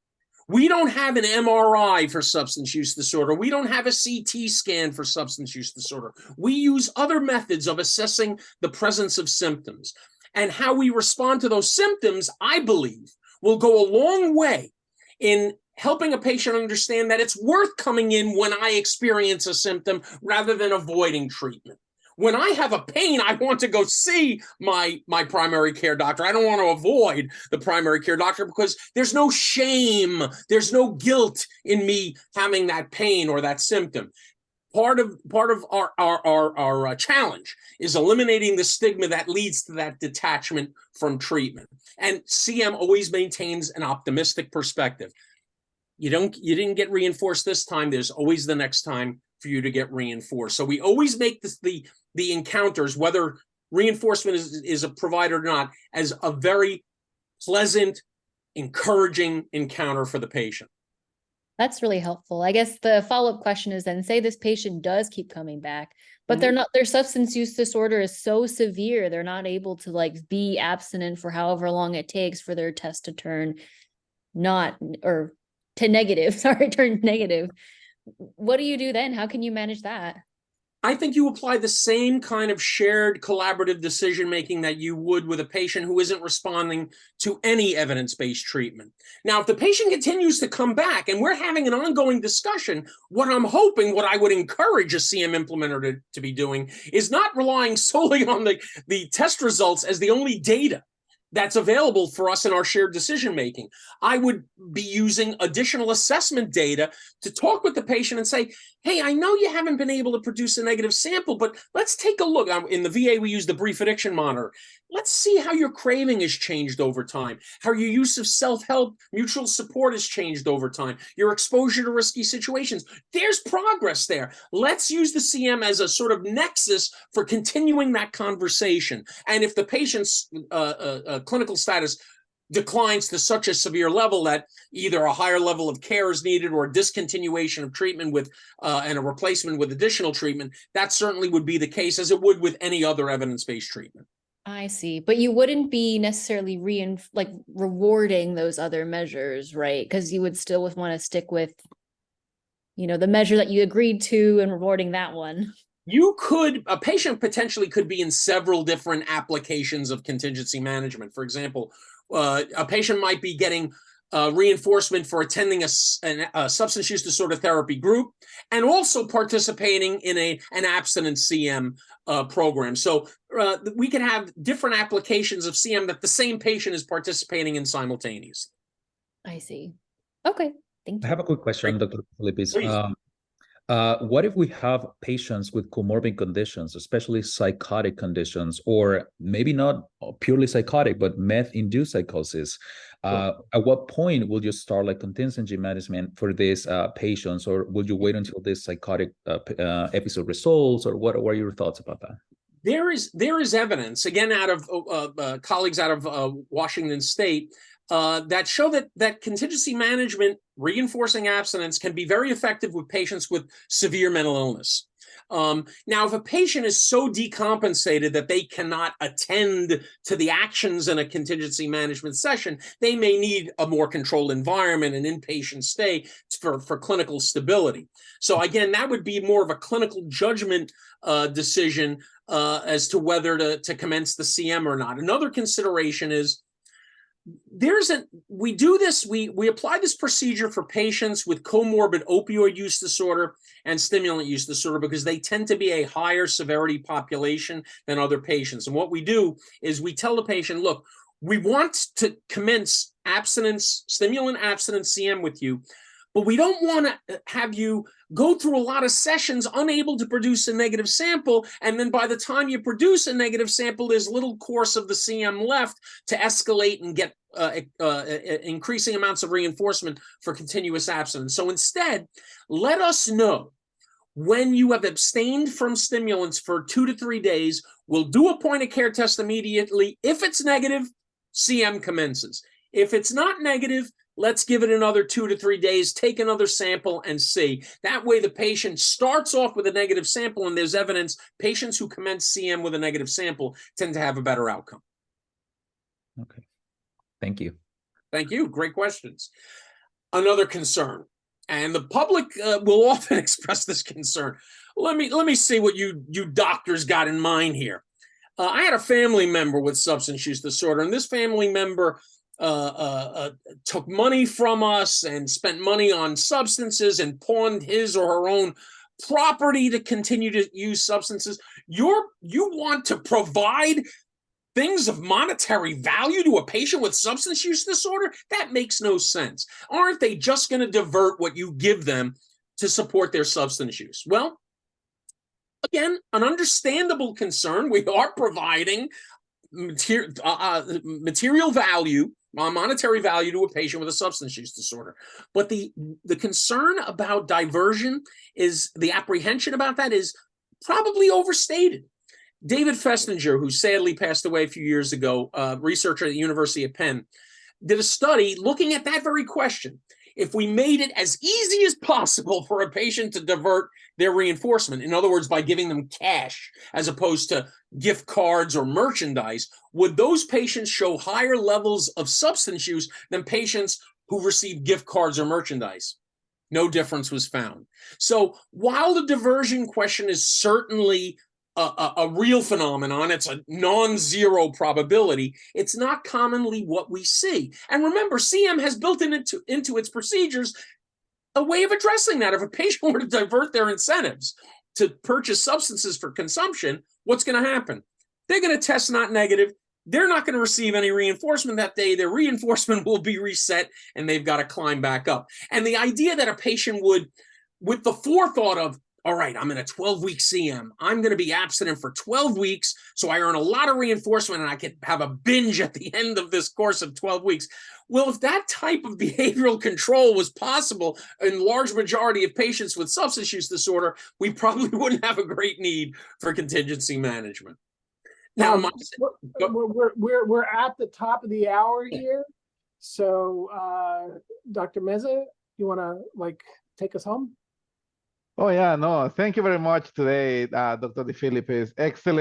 We don't have an MRI for substance use disorder. We don't have a CT scan for substance use disorder. We use other methods of assessing the presence of symptoms. And how we respond to those symptoms, I believe, will go a long way in helping a patient understand that it's worth coming in when I experience a symptom rather than avoiding treatment. When I have a pain, I want to go see my primary care doctor. I don't want to avoid the primary care doctor because there's no shame, there's no guilt in me having that pain or that symptom. Part of our challenge is eliminating the stigma that leads to that detachment from treatment. And CM always maintains an optimistic perspective. You didn't get reinforced this time. There's always the next time for you to get reinforced. So we always make the encounters, whether reinforcement is provided or not, as a very pleasant, encouraging encounter for the patient. That's really helpful. I guess the follow-up question is then, say this patient does keep coming back, but their substance use disorder is so severe, they're not able to like be abstinent for however long it takes for their test to turn turn negative. What do you do then? How can you manage that? I think you apply the same kind of shared collaborative decision-making that you would with a patient who isn't responding to any evidence-based treatment. Now, if the patient continues to come back and we're having an ongoing discussion, what I would encourage a CM implementer to be doing is not relying solely on the test results as the only data that's available for us in our shared decision-making. I would be using additional assessment data to talk with the patient and say, hey, I know you haven't been able to produce a negative sample, but let's take a look. In the VA, we use the brief addiction monitor. Let's see how your craving has changed over time, how your use of self-help, mutual support has changed over time, your exposure to risky situations. There's progress there. Let's use the CM as a sort of nexus for continuing that conversation. And if the patient's clinical status declines to such a severe level that either a higher level of care is needed or a discontinuation of treatment with and a replacement with additional treatment, that certainly would be the case, as it would with any other evidence-based treatment. I see. But you wouldn't be necessarily rewarding those other measures, right? Because you would still want to stick with, the measure that you agreed to and rewarding that one. A patient potentially could be in several different applications of contingency management. For example, a patient might be getting reinforcement for attending a substance use disorder therapy group and also participating in an abstinence CM program. So we can have different applications of CM that the same patient is participating in simultaneously. I see. Okay, thank you. I have a quick question, Dr. DePhilippis. Please. What if we have patients with comorbid conditions, especially psychotic conditions, or maybe not purely psychotic, but meth-induced psychosis? At what point will you start contingency management for these patients, or will you wait until this psychotic episode resolves, or what are your thoughts about that? There is evidence, again, out of colleagues out of Washington State, that show that contingency management, reinforcing abstinence, can be very effective with patients with severe mental illness. Now, if a patient is so decompensated that they cannot attend to the actions in a contingency management session, they may need a more controlled environment, an inpatient stay for clinical stability. So again, that would be more of a clinical judgment decision as to whether to commence the CM or not. Another consideration is we apply this procedure for patients with comorbid opioid use disorder and stimulant use disorder because they tend to be a higher severity population than other patients. And what we do is we tell the patient, look, we want to commence stimulant abstinence CM with you, but we don't want to have you go through a lot of sessions unable to produce a negative sample. And then by the time you produce a negative sample, there's little course of the CM left to escalate and get increasing amounts of reinforcement for continuous abstinence. So instead, let us know when you have abstained from stimulants for 2 to 3 days. We'll do a point of care test immediately. If it's negative, CM commences. If it's not negative, let's give it another 2 to 3 days, take another sample and see. That way the patient starts off with a negative sample, and there's evidence patients who commence CM with a negative sample tend to have a better outcome. Okay. Thank you. Thank you. Great questions. Another concern, and the public will often express this concern. Let me see what you doctors got in mind here. I had a family member with substance use disorder, and this family member took money from us and spent money on substances and pawned his or her own property to continue to use substances. You want to provide things of monetary value to a patient with substance use disorder? That makes no sense. Aren't they just going to divert what you give them to support their substance use? Well, again, an understandable concern. We are providing material value, monetary value to a patient with a substance use disorder. But the concern about diversion is, the apprehension about that is probably overstated. David Festinger, who sadly passed away a few years ago, researcher at the University of Penn, did a study looking at that very question. If we made it as easy as possible for a patient to divert their reinforcement, in other words, by giving them cash as opposed to gift cards or merchandise, would those patients show higher levels of substance use than patients who receive gift cards or merchandise? No difference was found. So while the diversion question is certainly a real phenomenon, it's a non-zero probability, it's not commonly what we see. And remember, CM has built into its procedures a way of addressing that. If a patient were to divert their incentives to purchase substances for consumption, what's going to happen? They're going to test not negative. They're not going to receive any reinforcement that day. Their reinforcement will be reset, and they've got to climb back up. And the idea that a patient would, with the forethought of, all right, I'm in a 12-week CM, I'm going to be abstinent for 12 weeks, so I earn a lot of reinforcement and I can have a binge at the end of this course of 12 weeks. Well, if that type of behavioral control was possible in large majority of patients with substance use disorder, we probably wouldn't have a great need for contingency management. Now, we're at the top of the hour here, so Dr. Meza, you want to take us home? Oh yeah, no, thank you very much today, Dr. DePhilippis. Excellent.